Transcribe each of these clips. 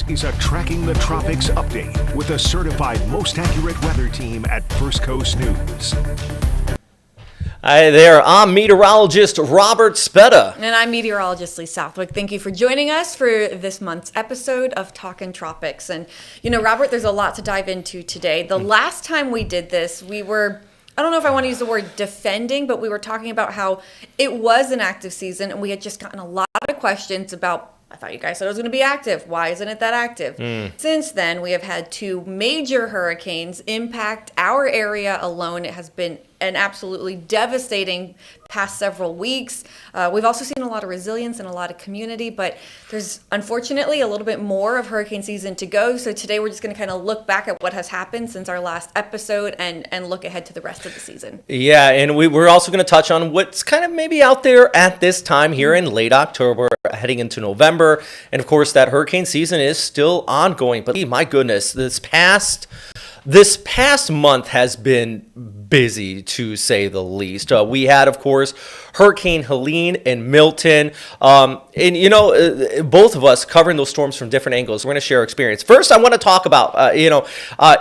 is a Tracking the Tropics update with the certified most accurate weather team at First Coast News. Hi there, I'm meteorologist Robert Speta. And I'm meteorologist Lee Southwick. Thank you for joining us for this month's episode of Talkin Tropics. And, you know, Robert, there's a lot to dive into today. The last time we did this, we were, I don't know if I want to use the word defending, but we were talking about how it was an active season and we had just gotten a lot of questions about, I thought you guys said it was going to be active. Why isn't it that active? Since then, we have had two major hurricanes impact our area alone. It has been an absolutely devastating past several weeks. We've also seen a lot of resilience and a lot of community, but there's unfortunately a little bit more of hurricane season to go. So today we're just going to kind of look back at what has happened since our last episode and look ahead to the rest of the season. Yeah, and we're also going to touch on what's kind of maybe out there at this time here in late October, heading into November. And of course, that hurricane season is still ongoing. But my goodness, this past month has been busy, to say the least. We had, of course, Hurricane Helene and Milton. And, you know, both of us covering those storms from different angles. We're going to share our experience. First, I want to talk about,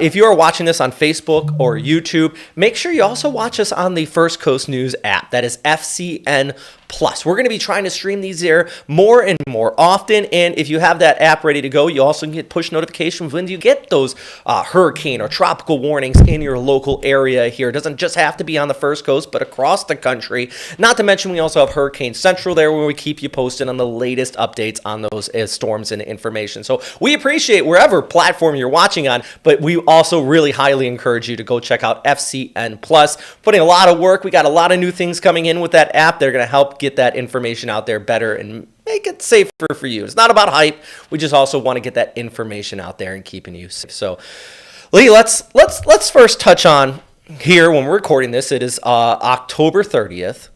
if you are watching this on Facebook or YouTube, make sure you also watch us on the First Coast News app. That is FCN Plus. We're going to be trying to stream these there more and more often. And if you have that app ready to go, you also get push notifications when you get those hurricane or tropical warnings in your local area here. It doesn't just have to be on the First Coast, but across the country. Not to mention, we also have Hurricane Central there where we keep you posted on the latest updates on those storms and information. So we appreciate wherever platform you're watching on, but we also really highly encourage you to go check out FCN Plus. Putting a lot of work. We got a lot of new things coming in with that app. They're going to help get that information out there better and make it safer for you. It's not about hype. We just also want to get that information out there and keeping you safe. So, Lee, let's first touch on here when we're recording this. It is October 30th.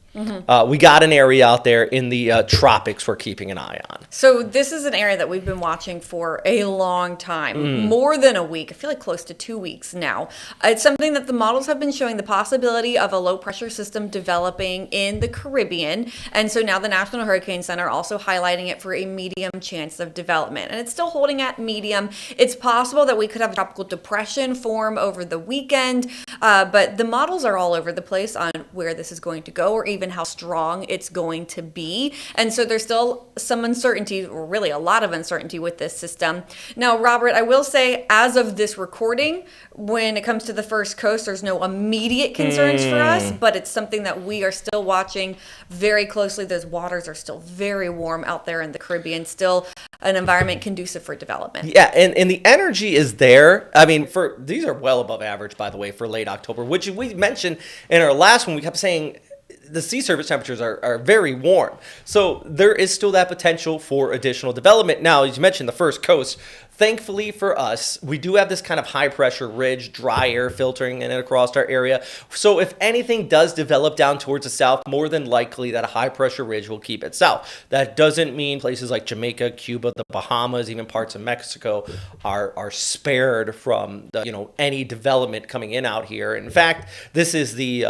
We got an area out there in the tropics we're keeping an eye on. So this is an area that we've been watching for a long time, more than a week. I feel like close to 2 weeks now. It's something that the models have been showing the possibility of a low pressure system developing in the Caribbean. And so now the National Hurricane Center also highlighting it for a medium chance of development. And it's still holding at medium. It's possible that we could have a tropical depression form over the weekend, but the models are all over the place on where this is going to go or even how strong it's going to be. And so there's still some uncertainty, or really a lot of uncertainty with this system. Now, Robert, I will say, as of this recording, when it comes to the First Coast, there's no immediate concerns for us, but it's something that we are still watching very closely. Those waters are still very warm out there in the Caribbean, still an environment conducive for development. Yeah, and the energy is there. I mean, these are well above average, by the way, for late October, which we mentioned in our last one. We kept saying the sea surface temperatures are very warm. So there is still that potential for additional development. Now, as you mentioned, the First Coast, thankfully for us, we do have this kind of high pressure ridge, dry air filtering in and across our area. So if anything does develop down towards the south, more than likely that high pressure ridge will keep it south. That doesn't mean places like Jamaica, Cuba, the Bahamas, even parts of Mexico are spared from any development coming in out here. In fact, this is the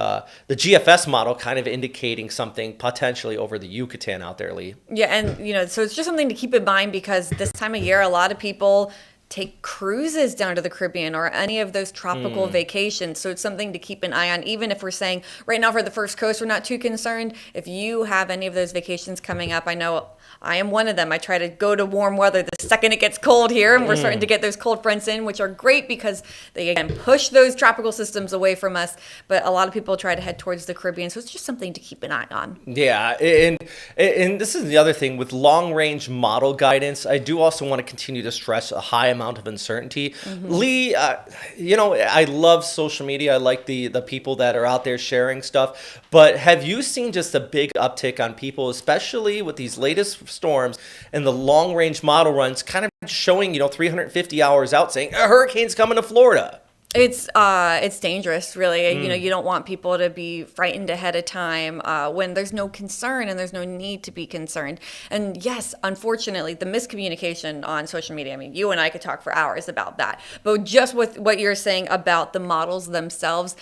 GFS model kind of indicating something potentially over the Yucatan out there, Lee. Yeah, and so it's just something to keep in mind because this time of year, a lot of people take cruises down to the Caribbean or any of those tropical vacations. So it's something to keep an eye on, even if we're saying right now for the First Coast, we're not too concerned. If you have any of those vacations coming up, I know I am one of them. I try to go to warm weather the second it gets cold here, and we're starting to get those cold fronts in, which are great because they, again, push those tropical systems away from us. But a lot of people try to head towards the Caribbean, so it's just something to keep an eye on. Yeah, and this is the other thing. With long-range model guidance, I do also want to continue to stress a high amount of uncertainty. Lee, I love social media. I like the people that are out there sharing stuff. But have you seen just a big uptick on people, especially with these latest storms and the long-range model runs kind of showing, 350 hours out saying a hurricane's coming to Florida? It's dangerous, really. You don't want people to be frightened ahead of time when there's no concern and there's no need to be concerned. And yes, unfortunately, the miscommunication on social media, I mean, you and I could talk for hours about that. But just with what you're saying about the models themselves,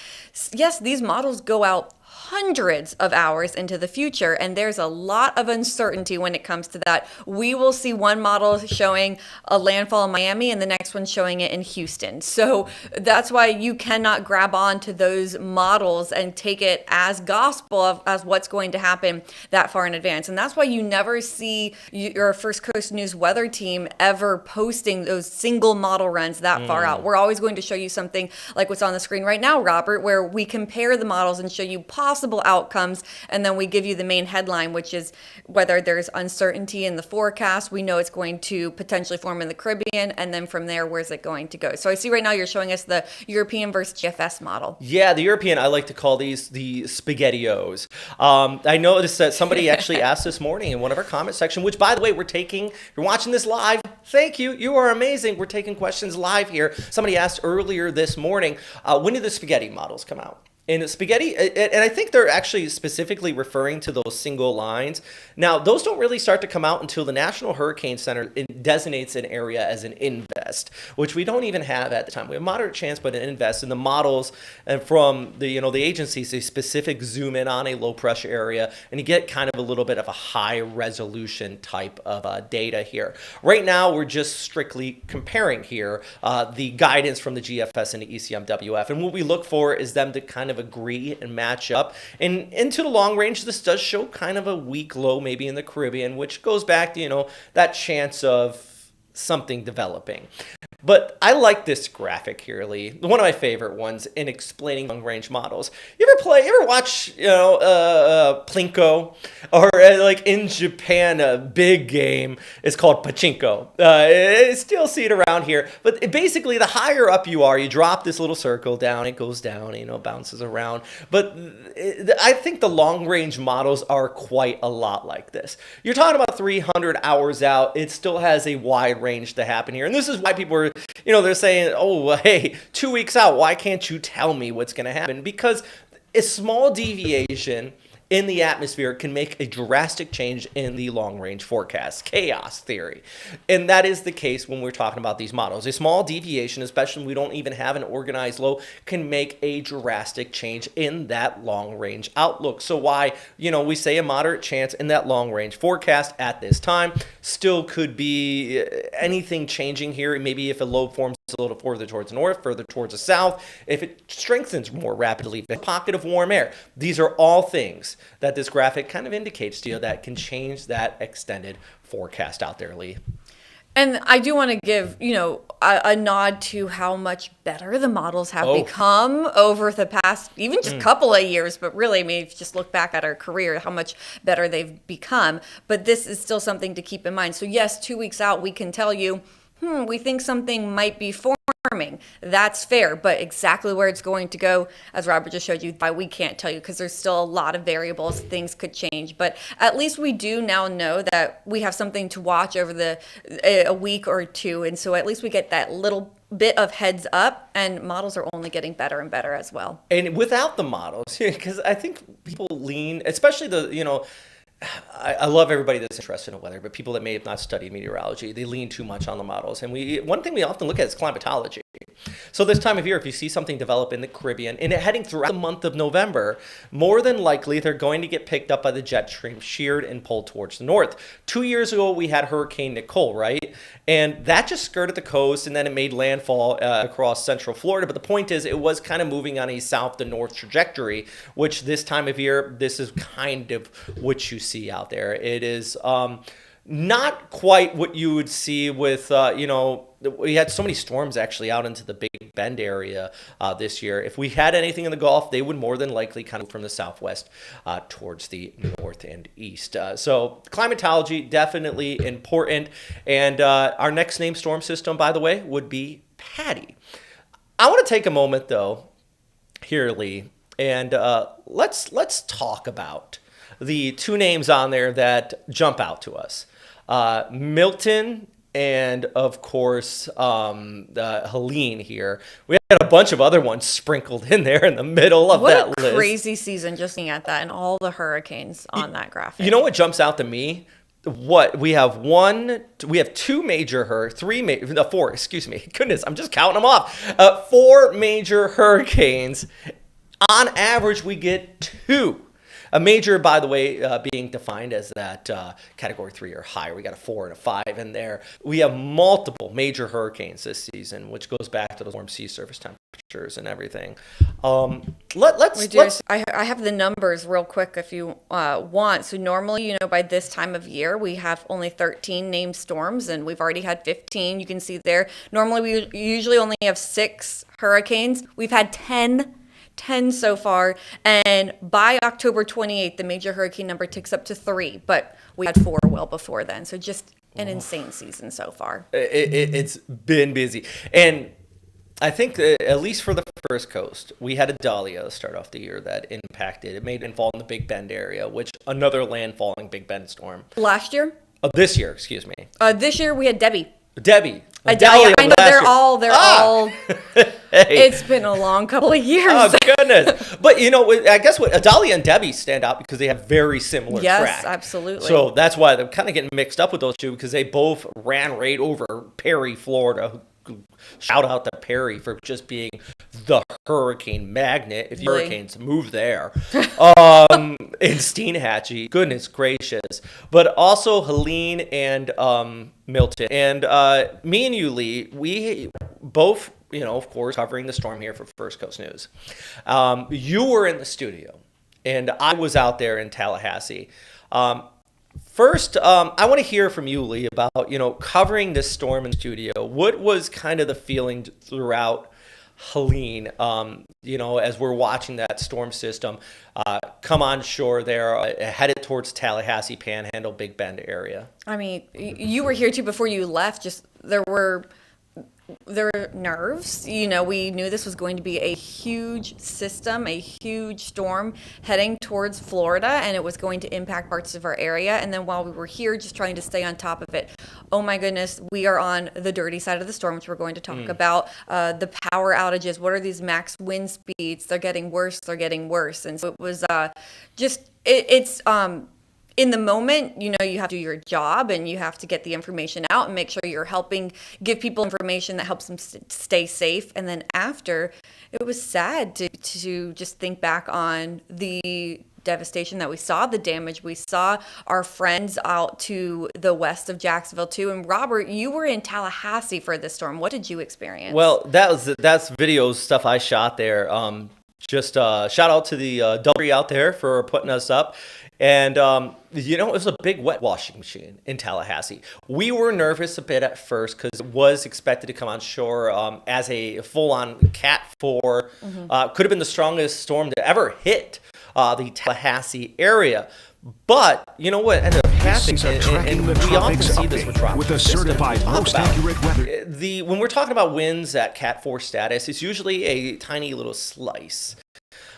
yes, these models go out hundreds of hours into the future, and there's a lot of uncertainty when it comes to that. We will see one model showing a landfall in Miami and the next one showing it in Houston. So that's why you cannot grab on to those models and take it as gospel as what's going to happen that far in advance. And that's why you never see your First Coast News weather team ever posting those single model runs that far out. We're always going to show you something like what's on the screen right now, Robert, where we compare the models and show you possible outcomes, and then we give you the main headline, which is whether there's uncertainty in the forecast. We know it's going to potentially form in the Caribbean, and then from there, where's it going to go? So I see right now you're showing us the European versus GFS model. Yeah, the European, I like to call these the SpaghettiOs. I noticed that somebody actually asked this morning in one of our comment section, which, by the way, you're watching this live. Thank you. You are amazing. We're taking questions live here. Somebody asked earlier this morning, when did the spaghetti models come out? And spaghetti, and I think they're actually specifically referring to those single lines. Now, those don't really start to come out until the National Hurricane Center designates an area as an invest, which we don't even have at the time. We have moderate chance, but an invest. And the models and from the agencies, they specific zoom in on a low pressure area, and you get kind of a little bit of a high resolution type of data here. Right now, we're just strictly comparing here the guidance from the GFS and the ECMWF, and what we look for is them to kind of agree and match up. And into the long range, this does show kind of a weak low maybe in the Caribbean, which goes back to, that chance of something developing. But I like this graphic here, Lee. One of my favorite ones in explaining long-range models. You ever watch, Plinko? Or like in Japan, a big game is called pachinko. I still see it around here. But basically, the higher up you are, you drop this little circle down, it goes down, bounces around. But I think the long-range models are quite a lot like this. You're talking about 300 hours out. It still has a wide range to happen here. And this is why people are, they're saying, oh, hey, 2 weeks out, why can't you tell me what's going to happen? Because a small deviation in the atmosphere can make a drastic change in the long-range forecast, chaos theory. And that is the case when we're talking about these models. A small deviation, especially when we don't even have an organized low, can make a drastic change in that long-range outlook. So why, we say a moderate chance in that long-range forecast at this time, still could be anything changing here. Maybe if a low forms a little further towards the north, further towards the south, if it strengthens more rapidly, a pocket of warm air. These are all things that this graphic kind of indicates to you that can change that extended forecast out there, Lee. And I do want to give, a nod to how much better the models have become over the past, even just couple of years. But really, if you just look back at our career, how much better they've become. But this is still something to keep in mind. So yes, 2 weeks out, we can tell you, we think something might be forming. That's fair, but exactly where it's going to go, as Robert just showed you, why we can't tell you because there's still a lot of variables. Things could change, but at least we do now know that we have something to watch over a week or two, and so at least we get that little bit of heads up, and models are only getting better and better as well. And without the models, because I think people lean, especially I love everybody that's interested in weather, but people that may have not studied meteorology, they lean too much on the models. And one thing we often look at is climatology. So this time of year, if you see something develop in the Caribbean and heading throughout the month of November, more than likely they're going to get picked up by the jet stream, sheared and pulled towards the north. 2 years ago, we had Hurricane Nicole, right? And that just skirted the coast and then it made landfall across central Florida. But the point is, it was kind of moving on a south to north trajectory, which this time of year, this is kind of what you see out there. It is not quite what you would see with, we had so many storms actually out into the Big Bend area this year. If we had anything in the Gulf, they would more than likely kind of from the southwest towards the north and east. So climatology, definitely important. And our next named storm system, by the way, would be Patty. I want to take a moment, though, here, Lee, and let's talk about the two names on there that jump out to us. Milton and, of course, Helene here. We had a bunch of other ones sprinkled in there in the middle of that list. What a crazy season just looking at that and all the hurricanes on that graphic. You know what jumps out to me? We have four, excuse me. Goodness, I'm just counting them off. 4 major hurricanes On average, we get 2. A major, by the way, being defined as that category 3 or higher. We got a 4 and a 5 in there. We have multiple major hurricanes this season, which goes back to the warm sea surface temperatures and everything. Let's. I have the numbers real quick if you want. So normally, by this time of year, we have only 13 named storms, and we've already had 15. You can see there. Normally, we usually only have 6 hurricanes. We've had 10 so far, and by October 28th, the major hurricane number ticks up to 3, but we had 4 well before then. So just an insane season so far. It's been busy. And I think at least for the First Coast, we had a Dahlia to start off the year that impacted. It made landfall in the Big Bend area, which another landfalling Big Bend storm. Last year? This year, excuse me. This year we had Debbie. A Dahlia. I know they're all. Hey. It's been a long couple of years. Oh goodness! But I guess what Dahlia and Debbie stand out because they have very similar Yes, track. absolutely. So that's why they're kind of getting mixed up with those two because they both ran right over Perry, Florida. Shout out to Perry for just being the hurricane magnet. If hurricanes move there, and Steenhatchee, goodness gracious. But also Helene and Milton, and me and you, Lee, we both, of course, covering the storm here for First Coast News. You were in the studio, and I was out there in Tallahassee. First, I want to hear from you, Lee, about, covering this storm in studio. What was kind of the feeling throughout Helene, as we're watching that storm system come on shore there, headed towards Tallahassee, Panhandle, Big Bend area? I mean, you were here too before you left. There were nerves. We knew this was going to be a huge system, a huge storm heading towards Florida, and it was going to impact parts of our area. And then while we were here just trying to stay on top of it, oh my goodness, we are on the dirty side of the storm, which we're going to talk about. The power outages, what are these max wind speeds? They're getting worse. And so it was it's in the moment, you have to do your job and you have to get the information out and make sure you're helping give people information that helps them stay safe. And then after, it was sad to just think back on the devastation that we saw, the damage we saw, our friends out to the west of Jacksonville too. And Robert, you were in Tallahassee for this storm. What did you experience? Well, that's video stuff I shot there. Just shout out to the W out there for putting us up. And, it was a big wet washing machine in Tallahassee. We were nervous a bit at first because it was expected to come on shore as a full-on Cat 4. Could have been the strongest storm to ever hit the Tallahassee area. But you know what ended up happening, and we often see this with tropical with a certified most accurate weather. When we're talking about winds at Cat 4 status, it's usually a tiny little slice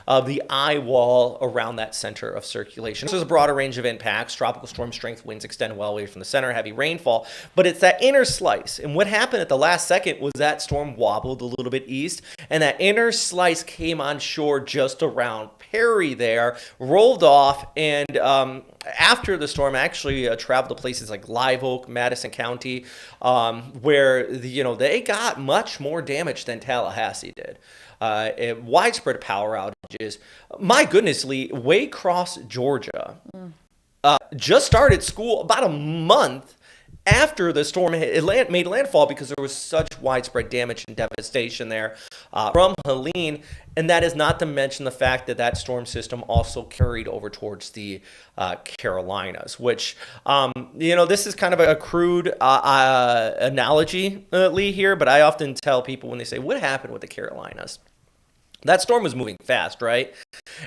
of the eye wall around that center of circulation. So there's a broader range of impacts. Tropical storm strength winds extend well away from the center, heavy rainfall, but it's that inner slice. And what happened at the last second was that storm wobbled a little bit east, and that inner slice came on shore just around Perry there, rolled off, and after the storm actually traveled to places like Live Oak, Madison County, where they got much more damage than Tallahassee did. Widespread power outages. My goodness, Lee, Waycross, Georgia, just started school about a month after the storm made landfall because there was such widespread damage and devastation there from Helene. And that is not to mention the fact that storm system also carried over towards the Carolinas, which, this is kind of a crude analogy, Lee, here, but I often tell people when they say, what happened with the Carolinas? That storm was moving fast, right?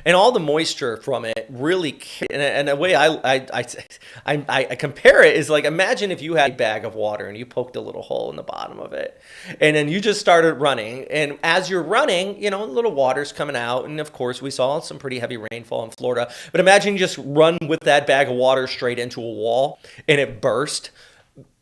And all the moisture from it really, and the way I compare it is like, imagine if you had a bag of water and you poked a little hole in the bottom of it, and then you just started running. And as you're running, a little water's coming out. And of course, we saw some pretty heavy rainfall in Florida. But imagine you just run with that bag of water straight into a wall and it burst.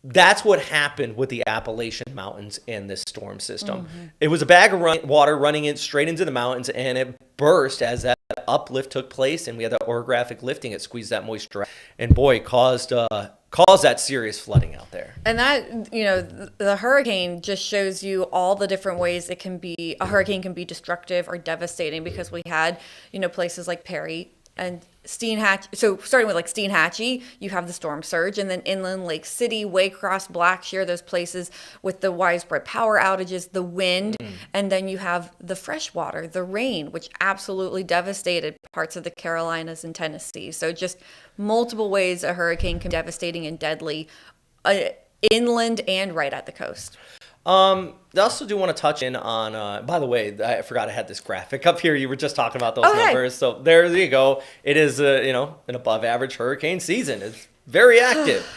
That's what happened with the Appalachian Mountains in this storm system. It was a bag of water running it straight into the mountains, and it burst as that uplift took place, and we had that orographic lifting. It squeezed that moisture out, and boy, caused that serious flooding out there. And that, the hurricane just shows you all the different ways a hurricane can be destructive or devastating, because we had, places like Perry and Steinhatchee. So starting with like Steinhatchee, you have the storm surge, and then inland Lake City, Waycross, Blackshear, those places with the widespread power outages, the wind, and then you have the fresh water, the rain, which absolutely devastated parts of the Carolinas and Tennessee. So just multiple ways a hurricane can be devastating and deadly, inland and right at the coast. I also do want to touch in on, by the way, I forgot I had this graphic up here. You were just talking about those numbers. So there you go. It is, an above average hurricane season. It's very active.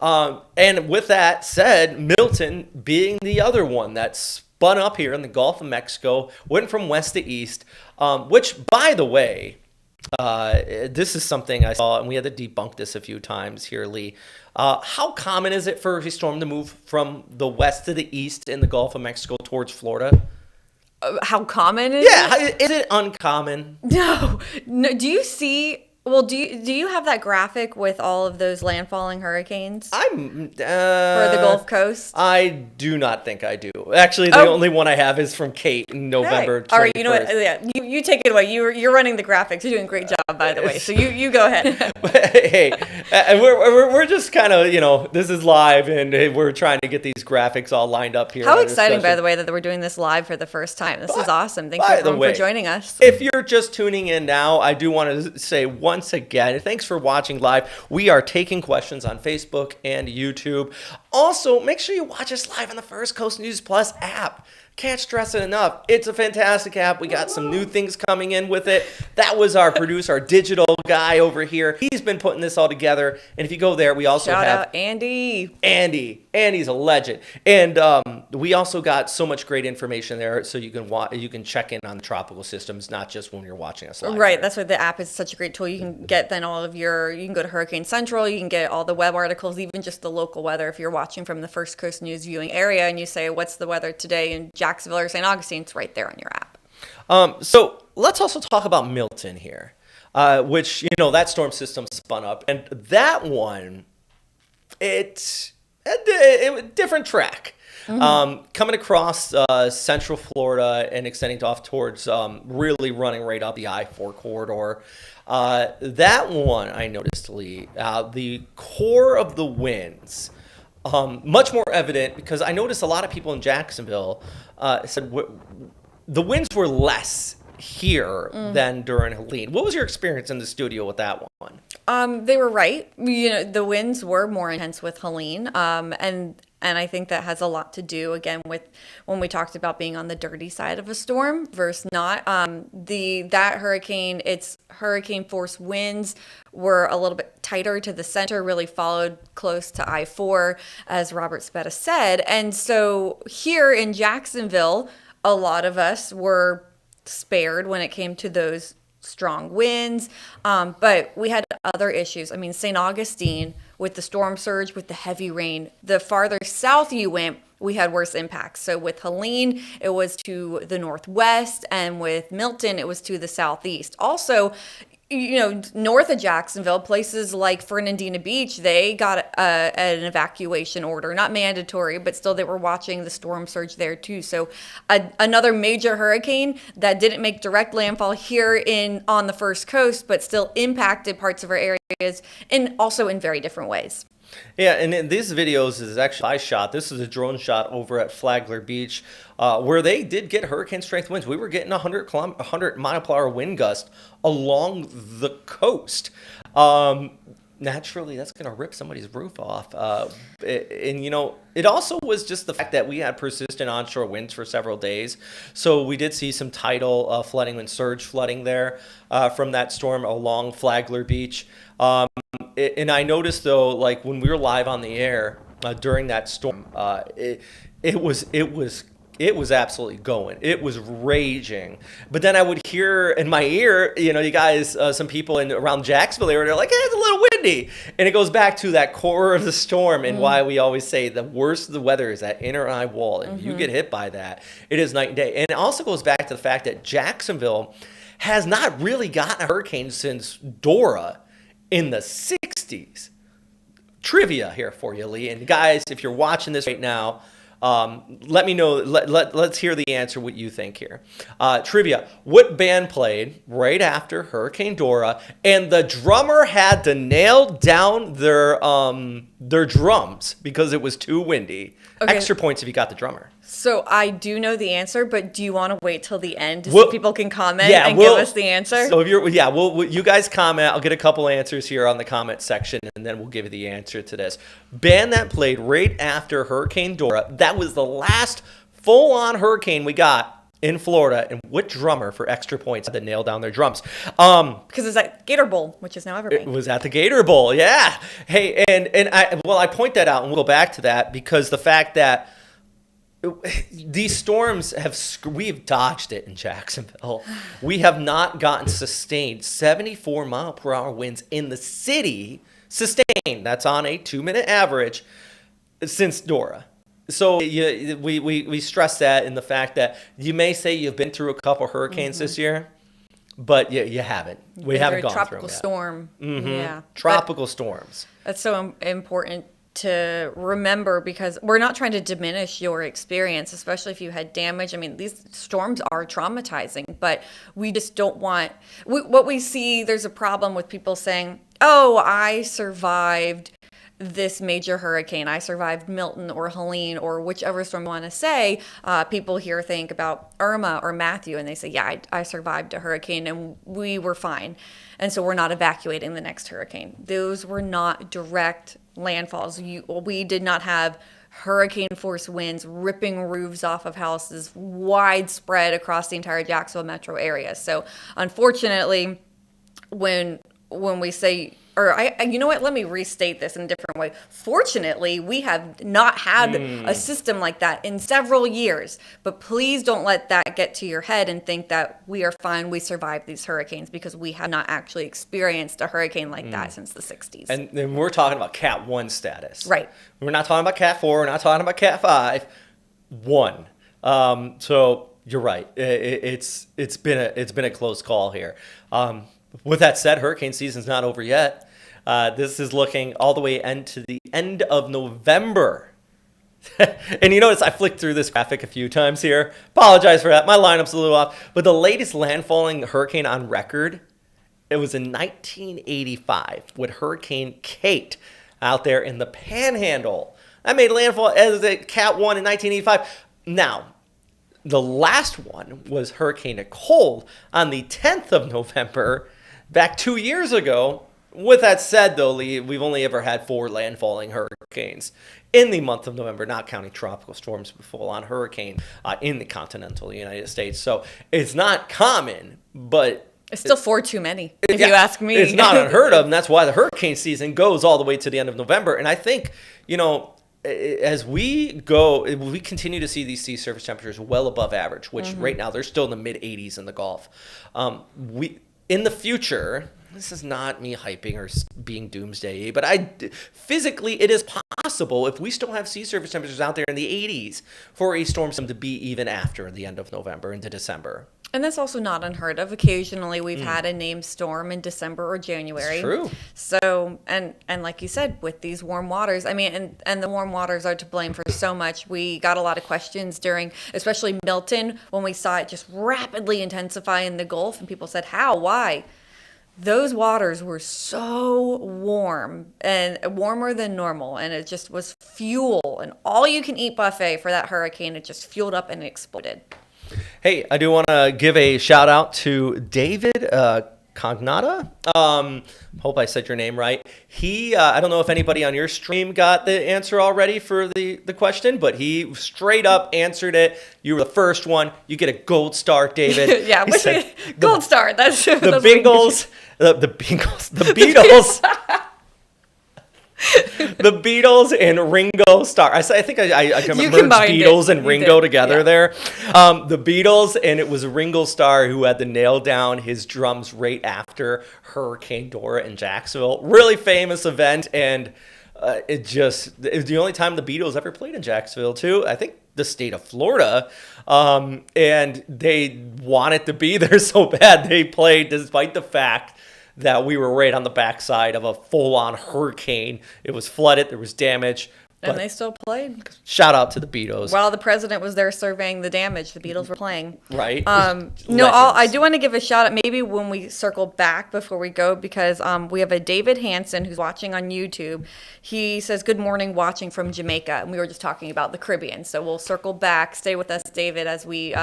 And with that said, Milton being the other one that spun up here in the Gulf of Mexico, went from west to east, which, by the way, this is something I saw, and we had to debunk this a few times here, Lee. How common is it for a storm to move from the west to the east in the Gulf of Mexico towards Florida? How common is it? Is it uncommon? No. Do you see? Well, do you have that graphic with all of those landfalling hurricanes for the Gulf Coast? I do not think I do. Actually, the only one I have is from Kate in November 21st. All right, you know what? Yeah, you take it away. You're running the graphics. You're doing a great job, by the way. So you go ahead. Hey, and we're just kind of, this is live, and we're trying to get these graphics all lined up here. How exciting, by the way, that we're doing this live for the first time. This is awesome. Thank you everyone for joining us. If you're just tuning in now, I do want to say once again, thanks for watching live. We are taking questions on Facebook and YouTube. Also, make sure you watch us live on the First Coast News Plus app. Can't stress it enough. It's a fantastic app. We got some new things coming in with it. That was our producer, our digital guy over here. He's been putting this all together. And if you go there, we also Shout have out Andy. Andy's a legend. And we also got so much great information there, so you can check in on the tropical systems, not just when you're watching us live. Right. That's why the app is such a great tool. You can get then you can go to Hurricane Central. You can get all the web articles, even just the local weather. If you're watching from the First Coast News viewing area and you say, what's the weather today in Jacksonville or St. Augustine, it's right there on your app. So let's also talk about Milton here, which, that storm system spun up. And that one, it's a different track. Coming across central Florida and extending off towards really running right up the I-4 corridor. That one, I noticed, Lee, the core of the winds, much more evident, because I noticed a lot of people in Jacksonville said the winds were less here than during Helene. What was your experience in the studio with that one? They were right. The winds were more intense with Helene, and I think that has a lot to do, again, with when we talked about being on the dirty side of a storm versus not. That hurricane, its hurricane force winds were a little bit tighter to the center, really followed close to I-4, as Robert Speta said. And so here in Jacksonville, a lot of us were spared when it came to those strong winds, but we had other issues. I mean, St. Augustine, with the storm surge, with the heavy rain, the farther south you went, we had worse impacts. So with Helene, it was to the northwest, and with Milton, it was to the southeast. Also, north of Jacksonville, places like Fernandina Beach, they got an evacuation order, not mandatory, but still they were watching the storm surge there too. So another major hurricane that didn't make direct landfall here on the First Coast, but still impacted parts of our areas, and also in very different ways. Yeah, and in these videos is actually I shot. This is a drone shot over at Flagler Beach, where they did get hurricane strength winds. We were getting 100 mile per hour wind gust along the coast. Naturally, that's going to rip somebody's roof off. It also was just the fact that we had persistent onshore winds for several days. So we did see some tidal flooding and surge flooding there from that storm along Flagler Beach. And I noticed, though, like when we were live on the air during that storm, it was absolutely going. It was raging. But then I would hear in my ear, you guys, some people around Jacksonville area, they're like, hey, it's a little windy. And it goes back to that core of the storm and why we always say the worst the weather is that inner eye wall. And if you get hit by that, it is night and day. And it also goes back to the fact that Jacksonville has not really gotten a hurricane since Dora in the 60s. Trivia here for you, Lee. And guys, if you're watching this right now, let me know. Let's hear the answer, what you think here. Trivia. What band played right after Hurricane Dora and the drummer had to nail down their drums because it was too windy? Okay. Extra points if you got the drummer. So I do know the answer, but do you want to wait till the end so people can comment and give us the answer? So if you guys comment. I'll get a couple answers here on the comment section, and then we'll give you the answer to this. Band that played right after Hurricane Dora. That was the last full-on hurricane we got in Florida. And what drummer for extra points had to nail down their drums? Because it's at Gator Bowl, which is now Everbank. It was at the Gator Bowl, yeah. Hey, and I point that out, and we'll go back to that because the fact that these storms we've dodged it in Jacksonville. We have not gotten sustained 74 mile per hour winds in the city, sustained. That's on a 2-minute average since Dora. So we stress that in the fact that you may say you've been through a couple hurricanes this year, but you haven't. We haven't gone through them tropical yet. storm. Mm-hmm. Yeah. Tropical storms. That's so important to remember because we're not trying to diminish your experience, especially if you had damage. I mean, these storms are traumatizing, but we just don't want what we see. There's a problem with people saying, oh, I survived this major hurricane. I survived Milton or Helene or whichever storm you want to say. People here think about Irma or Matthew and they say, yeah, I survived a hurricane and we were fine. And so we're not evacuating the next hurricane. Those were not direct landfalls. We did not have hurricane force winds ripping roofs off of houses widespread across the entire Jacksonville metro area. So unfortunately, when we say, you know what, let me restate this in a different way. Fortunately, we have not had a system like that in several years, but please don't let that get to your head and think that we are fine, we survived these hurricanes, because we have not actually experienced a hurricane like that since the 60s. And then we're talking about Cat 1 status. Right. We're not talking about Cat 4, we're not talking about Cat 5, 1. So you're right. It's been a close call here. With that said, hurricane season's not over yet. This is looking all the way to the end of November. And you notice I flicked through this graphic a few times here. Apologize for that. My lineup's a little off. But the latest landfalling hurricane on record, it was in 1985 with Hurricane Kate out there in the Panhandle. That made landfall as a Cat 1 in 1985. Now, the last one was Hurricane Nicole on the 10th of November, back 2 years ago. With that said, though, Lee, we've only ever had 4 landfalling hurricanes in the month of November, not counting tropical storms with full-on hurricane in the continental United States. So it's not common, but it's still 4 too many, if you ask me. It's not unheard of, and that's why the hurricane season goes all the way to the end of November. And I think, as we continue to see these sea surface temperatures well above average, which right now they're still in the mid-80s in the Gulf. In the future, this is not me hyping or being doomsday, but physically it is possible, if we still have sea surface temperatures out there in the 80s, for a storm system to be even after the end of November into December. And that's also not unheard of. Occasionally, we've had a named storm in December or January. It's true. So, and like you said, with these warm waters, I mean, and the warm waters are to blame for so much. We got a lot of questions during, especially Milton, when we saw it just rapidly intensify in the Gulf, and people said, how, why? Those waters were so warm and warmer than normal, and it just was fuel, an all-you-can-eat buffet for that hurricane. It just fueled up and exploded. Hey, I do want to give a shout out to David Cognata. Hope I said your name right. He, I don't know if anybody on your stream got the answer already for the question, but he straight up answered it. You were the first one. You get a gold star, David. Yeah, gold star. That's the Beatles. The Beatles and Ringo Starr. I think I can merge Beatles and Ringo together there. The Beatles, and it was Ringo Starr who had to nail down his drums right after Hurricane Dora in Jacksonville. Really famous event, and it was the only time the Beatles ever played in Jacksonville too. I think the state of Florida, and they wanted to be there so bad. They played despite the fact that we were right on the backside of a full-on hurricane. It was flooded. There was damage. And they still played. Shout out to the Beatles. While the president was there surveying the damage, the Beatles were playing. Right. No, I do want to give a shout out maybe when we circle back before we go, because we have a David Hansen who's watching on YouTube. He says, "Good morning, watching from Jamaica." And we were just talking about the Caribbean. So we'll circle back. Stay with us, David, as we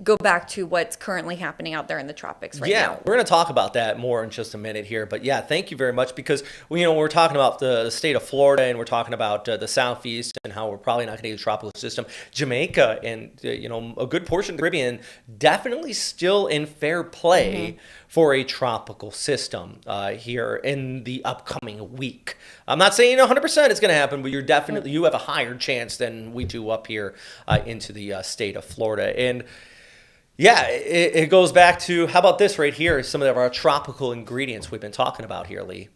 go back to what's currently happening out there in the tropics right now. We're going to talk about that more in just a minute here. But yeah, thank you very much, because we're talking about the state of Florida, and we're talking about the southeast and how we're probably not going to get a tropical system. Jamaica and a good portion of the Caribbean definitely still in fair play for a tropical system here in the upcoming week. I'm not saying 100% it's going to happen, but you have a higher chance than we do up here into the state of Florida. And yeah, it goes back to, how about this right here, some of our tropical ingredients we've been talking about here, Lee.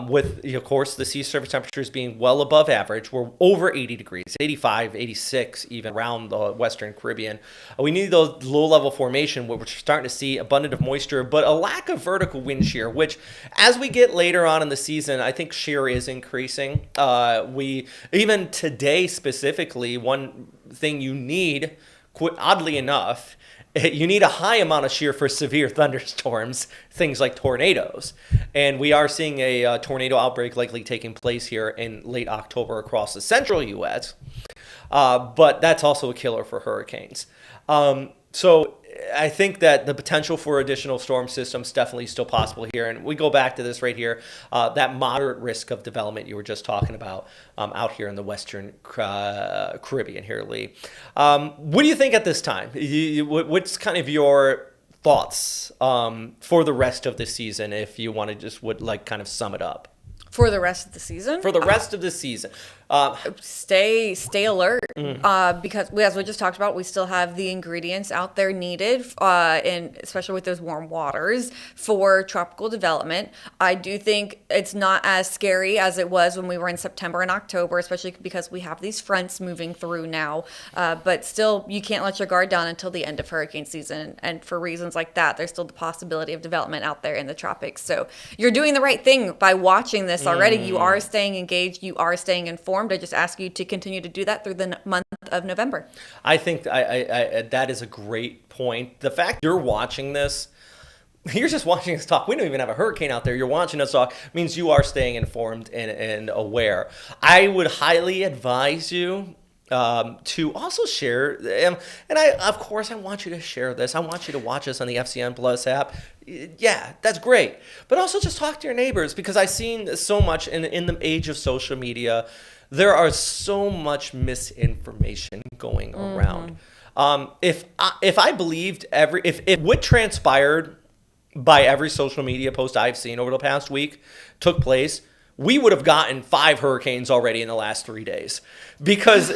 With, of course, the sea surface temperatures being well above average. We're over 80 degrees, 85, 86, even around the Western Caribbean. We need those low-level formation where we're starting to see abundant of moisture, but a lack of vertical wind shear, which as we get later on in the season, I think shear is increasing. Even today specifically, one thing you need, oddly enough, you need a high amount of shear for severe thunderstorms, things like tornadoes. And we are seeing a tornado outbreak likely taking place here in late October across the central U.S., but that's also a killer for hurricanes. So I think that the potential for additional storm systems definitely still possible here. And we go back to this right here, that moderate risk of development you were just talking about out here in the Western Caribbean here, Lee. What do you think at this time? What's kind of your thoughts for the rest of the season, if you want to just kind of sum it up? For the rest of the season? For the rest of the season. Stay alert, because as we just talked about, we still have the ingredients out there needed, and especially with those warm waters, for tropical development. I do think it's not as scary as it was when we were in September and October, especially because we have these fronts moving through now. But still, you can't let your guard down until the end of hurricane season. And for reasons like that, there's still the possibility of development out there in the tropics. So you're doing the right thing by watching this already. You are staying engaged. You are staying informed. I just ask you to continue to do that through the month of November. I think that is a great point. The fact you're watching this, you're just watching us talk. We don't even have a hurricane out there. You're watching us talk means you are staying informed and aware. I would highly advise you to also share, and of course I want you to share this. I want you to watch us on the FCN Plus app. Yeah, that's great. But also just talk to your neighbors, because I've seen so much in the age of social media. There are so much misinformation going around. If I believed if what transpired by every social media post I've seen over the past week took place, we would have gotten 5 hurricanes already in the last 3 days, because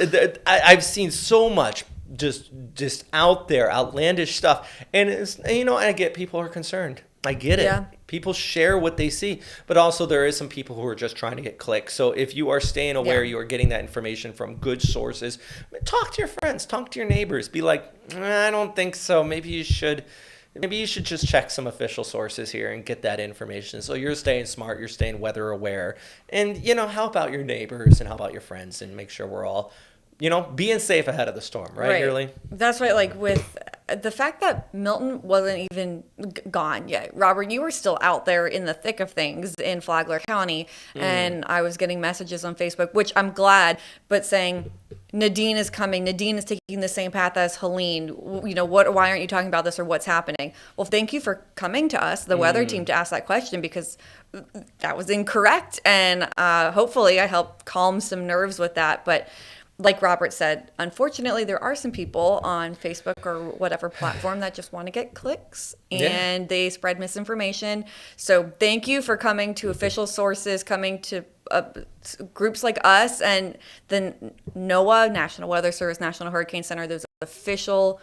I've seen so much just out there outlandish stuff, and it's, I get people are concerned. I get it. Yeah. People share what they see, but also there is some people who are just trying to get clicks. So if you are staying aware, you are getting that information from good sources. Talk to your friends, talk to your neighbors. Be like, I don't think so. Maybe you should just check some official sources here and get that information. So you're staying smart, you're staying weather aware, and help out your neighbors and help out your friends, and make sure we're all being safe ahead of the storm, right, Hurley? That's right. Like with the fact that Milton wasn't even gone yet. Robert, you were still out there in the thick of things in Flagler County, and I was getting messages on Facebook, which I'm glad, but saying Nadine is coming. Nadine is taking the same path as Helene. Why aren't you talking about this, or what's happening? Well, thank you for coming to us, the weather team, to ask that question, because that was incorrect, and hopefully I helped calm some nerves with that. But like Robert said, unfortunately, there are some people on Facebook or whatever platform that just want to get clicks, and they spread misinformation. So thank you for coming to official sources, coming to groups like us and the NOAA, National Weather Service, National Hurricane Center. Those official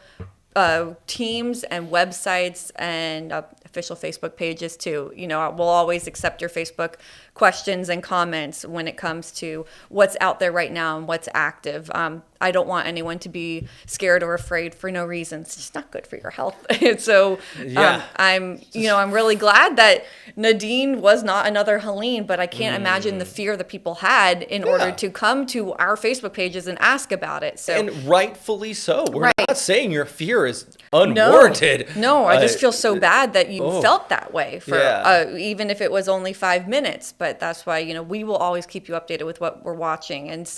teams and websites and official Facebook pages too. You know, we'll always accept your Facebook questions and comments when it comes to what's out there right now and what's active. I don't want anyone to be scared or afraid for no reason. It's just not good for your health. So I'm really glad that Nadine was not another Helene, but I can't imagine the fear that people had in order to come to our Facebook pages and ask about it. So, and rightfully so. We're not saying your fear is unwarranted. No, I just feel so bad that you felt that way for even if it was only 5 minutes. But that's why, you know, we will always keep you updated with what we're watching, and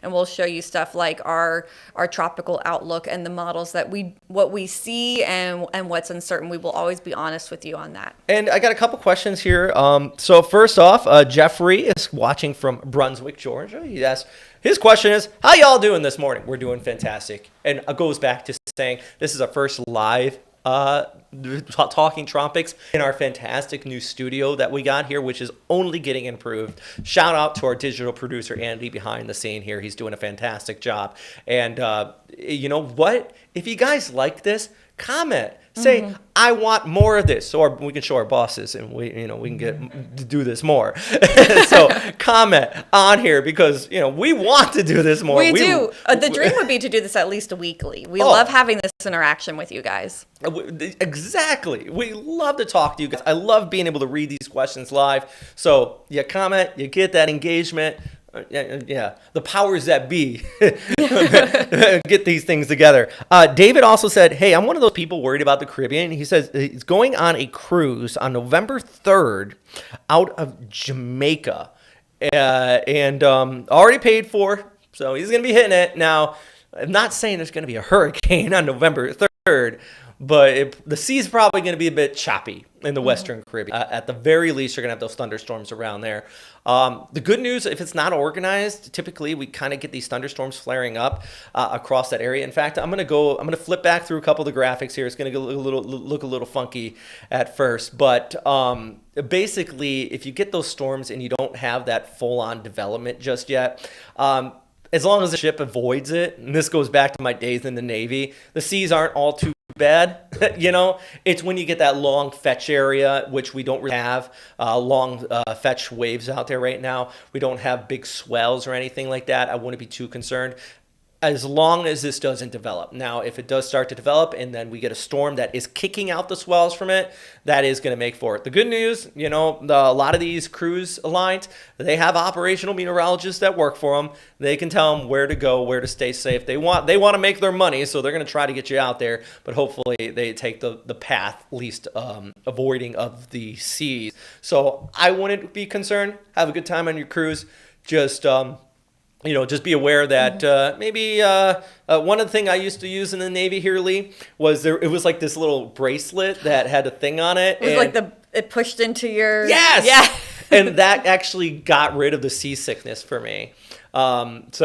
we'll show you stuff like our tropical outlook and the models that what we see and what's uncertain. We will always be honest with you on that. And I got a couple questions here. So first off, Jeffrey is watching from Brunswick, Georgia. He asked, his question is, how y'all doing this morning? We're doing fantastic. And it goes back to saying this is our first live Talkin Tropics in our fantastic new studio that we got here, which is only getting improved. Shout out to our digital producer Andy behind the scene here. He's doing a fantastic job. And you know what? If you guys like this, comment. Say, I want more of this, or we can show our bosses, and we can get to do this more. So comment on here because we want to do this more. We do. The dream would be to do this at least weekly. We love having this interaction with you guys. Exactly. We love to talk to you guys. I love being able to read these questions live. So you comment, you get that engagement. The powers that be get these things together. David also said, hey, I'm one of those people worried about the Caribbean. He says he's going on a cruise on November 3rd out of Jamaica and already paid for, so he's going to be hitting it. Now, I'm not saying there's going to be a hurricane on November 3rd, but the sea's probably going to be a bit choppy in the Western Caribbean. At the very least, you're going to have those thunderstorms around there. The good news, if it's not organized, typically we kind of get these thunderstorms flaring up across that area. In fact, I'm going to flip back through a couple of the graphics here. It's going to look a little funky at first, but basically, if you get those storms and you don't have that full-on development just yet, as long as the ship avoids it, and this goes back to my days in the Navy, the seas aren't all too bad. It's when you get that long fetch area, which we don't really have long fetch waves out there right now. We don't have big swells or anything like that. I wouldn't be too concerned as long as this doesn't develop. Now, if it does start to develop and then we get a storm that is kicking out the swells from it, that is going to make for it. The good news, a lot of these cruise lines, they have operational meteorologists that work for them. They can tell them where to go, where to stay safe. They want to make their money, so they're going to try to get you out there, but hopefully they take the path least avoiding of the seas. So I wouldn't be concerned. Have a good time on your cruise. Just just be aware that maybe one of the things I used to use in the Navy here, Lee, was it was like this little bracelet that had a thing on it. It was it pushed into your... Yes! Yeah. And that actually got rid of the seasickness for me. That's...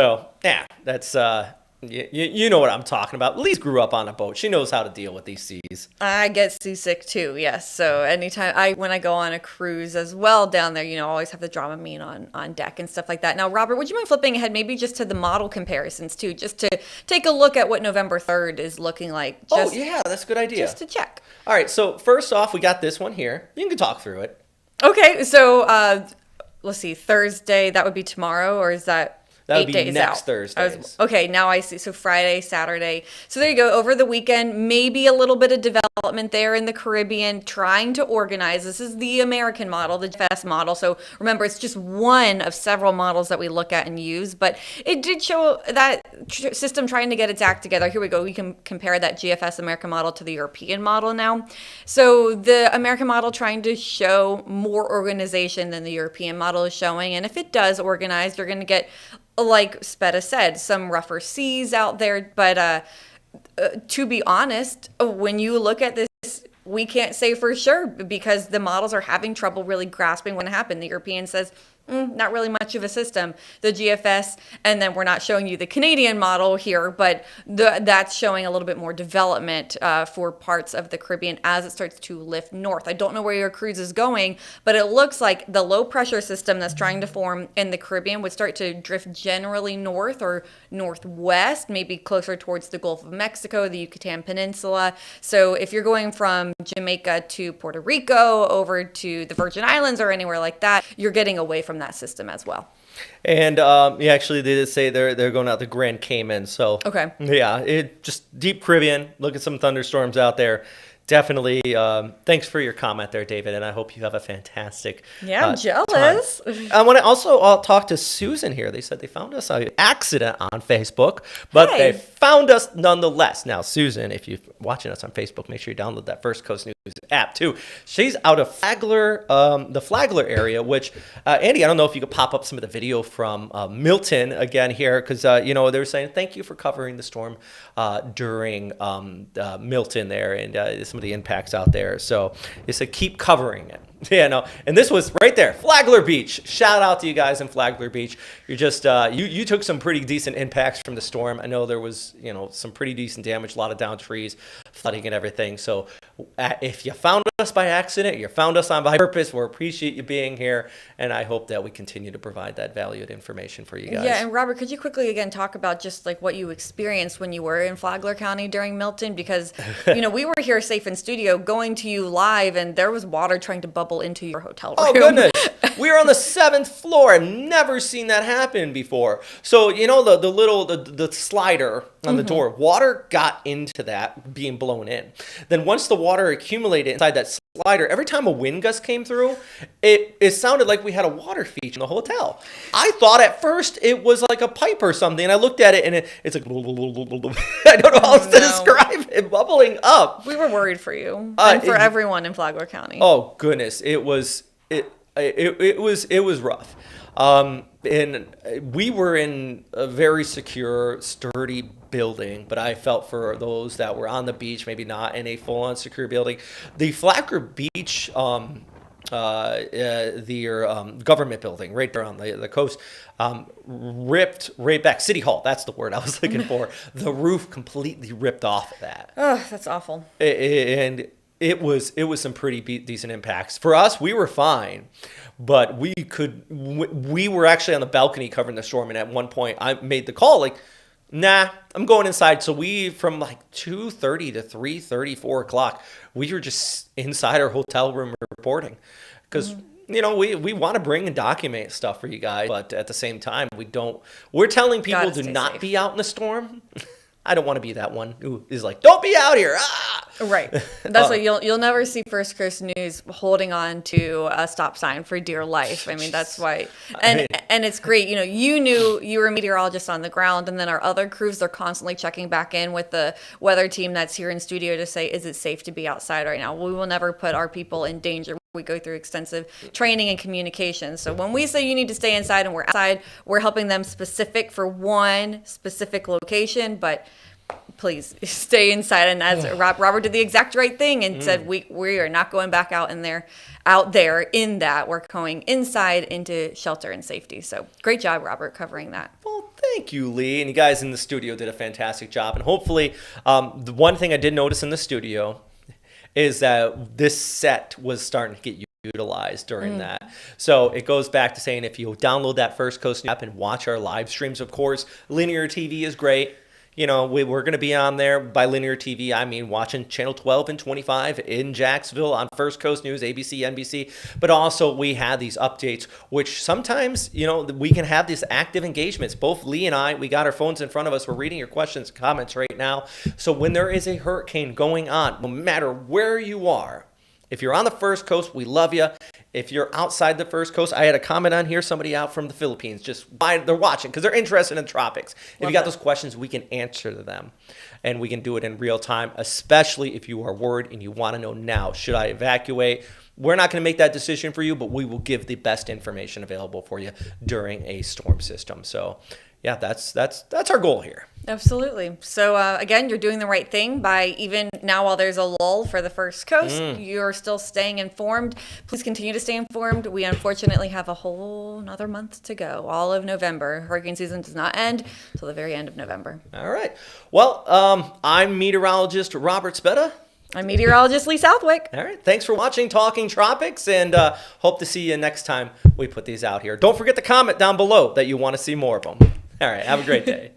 You know what I'm talking about. Lee's grew up on a boat. She knows how to deal with these seas. I get seasick too, yes. So anytime when I go on a cruise as well down there, I always have the Dramamine on deck and stuff like that. Now, Robert, would you mind flipping ahead maybe just to the model comparisons too, just to take a look at what November 3rd is looking like? That's a good idea. Just to check. All right, so first off, we got this one here. You can talk through it. Okay, so let's see, Thursday, that would be tomorrow, or is that... That would 8 be days next out. Thursdays. Okay, now I see. So Friday, Saturday. So there you go. Over the weekend, maybe a little bit of development there in the Caribbean, trying to organize. This is the American model, the GFS model. So remember, it's just one of several models that we look at and use. But it did show that system trying to get its act together. Here we go. We can compare that GFS American model to the European model now. So the American model trying to show more organization than the European model is showing. And if it does organize, you're going to get, like Speta said, some rougher seas out there. But to be honest, when you look at this, we can't say for sure because the models are having trouble really grasping what happened. The European says Not really much of a system. The GFS, and then we're not showing you the Canadian model here, but that's showing a little bit more development for parts of the Caribbean as it starts to lift north. I don't know where your cruise is going, but it looks like the low pressure system that's trying to form in the Caribbean would start to drift generally north or northwest, maybe closer towards the Gulf of Mexico, the Yucatan Peninsula. So if you're going from Jamaica to Puerto Rico over to the Virgin Islands or anywhere like that, you're getting away from that system as well. And actually, they did say they're going out to Grand Cayman. So Okay. yeah, it just deep Caribbean. Look at some thunderstorms out there. Definitely. Thanks for your comment there, David, and I hope you have a fantastic. Yeah, I'm jealous. Time. I want to also talk to Susan here. They said they found us on accident on Facebook, but Hey. they found us nonetheless. Now, Susan, if you're watching us on Facebook, make sure you download that First Coast News app too. She's out of Flagler, the Flagler area, which Andy, I don't know if you could pop up some of the video from Milton again here, because they were saying thank you for covering the storm during Milton there and some of the impacts out there. So they said keep covering it. Yeah, no, and this was right there, Flagler Beach. Shout out to you guys in Flagler Beach. You're just you took some pretty decent impacts from the storm. I know there was some pretty decent damage, a lot of downed trees, flooding and everything. So if you found us by accident, you found us on by purpose, we appreciate you being here, and I hope that we continue to provide that valued information for you guys. Yeah, and Robert, could you quickly again talk about just like what you experienced when you were in Flagler County during Milton? Because we were here safe in studio going to you live, and there was water trying to bubble into your hotel room. Oh goodness, we were on the 7th floor. I've never seen that happen before. So the slider on the door, water got into that, being blown in. Then once the water accumulated inside that slider, every time a wind gust came through, it sounded like we had a water feature in the hotel. I thought at first it was like a pipe or something, and I looked at it and it's like I don't know how else to describe it, bubbling up. We were worried for you and for everyone in Flagler County. Oh goodness, it was rough. And we were in a very secure, sturdy building, but I felt for those that were on the beach, maybe not in a full-on secure building. The Flagler Beach, the government building right there on the coast, ripped right back. City Hall, that's the word I was looking for. The roof completely ripped off of that. Oh, that's awful. And it was some pretty decent impacts. For us, we were fine, but we were actually on the balcony covering the storm, and at one point I made the call like, nah, I'm going inside. So we, from like 2:30 to 3:30, 4 o'clock, we were just inside our hotel room reporting, because we want to bring and document stuff for you guys, but at the same time we're telling people to not safe. be out in the storm. I don't want to be that one who is like, don't be out here. Ah! Right. That's what you'll never see First Coast News holding on to a stop sign for dear life. I mean, that's why. And it's great. You knew you were a meteorologist on the ground, and then our other crews, they're constantly checking back in with the weather team that's here in studio to say, is it safe to be outside right now? We will never put our people in danger. We go through extensive training and communication. So when we say you need to stay inside and we're outside, we're helping them specific for one specific location, but please stay inside. And as Robert did the exact right thing and said, we are not going back out there in that. We're going inside into shelter and safety. So great job, Robert, covering that. Well, thank you, Lee. And you guys in the studio did a fantastic job. And hopefully, the one thing I did notice in the studio is that this set was starting to get utilized during that. So it goes back to saying, if you download that First Coast app and watch our live streams, of course, linear TV is great. We're going to be on there. By linear TV, I mean watching Channel 12 and 25 in Jacksonville on First Coast News, ABC, NBC. But also we have these updates, which sometimes, we can have these active engagements. Both Lee and I, we got our phones in front of us. We're reading your questions and comments right now. So when there is a hurricane going on, no matter where you are, if you're on the First Coast, we love you. If you're outside the First Coast, I had a comment on here, somebody out from the Philippines, just they're watching because they're interested in the tropics. If you got those questions, we can answer them, and we can do it in real time, especially if you are worried and you want to know now, should I evacuate? We're not going to make that decision for you, but we will give the best information available for you during a storm system. So, yeah, that's our goal here. Absolutely. So again, you're doing the right thing by, even now while there's a lull for the First Coast, you're still staying informed. Please continue to stay informed. We unfortunately have a whole another month to go, all of November. Hurricane season does not end until the very end of November. All right. Well, I'm meteorologist Robert Speta. I'm meteorologist Lee Southwick. All right. Thanks for watching Talking Tropics, and hope to see you next time we put these out here. Don't forget to comment down below that you want to see more of them. All right. Have a great day.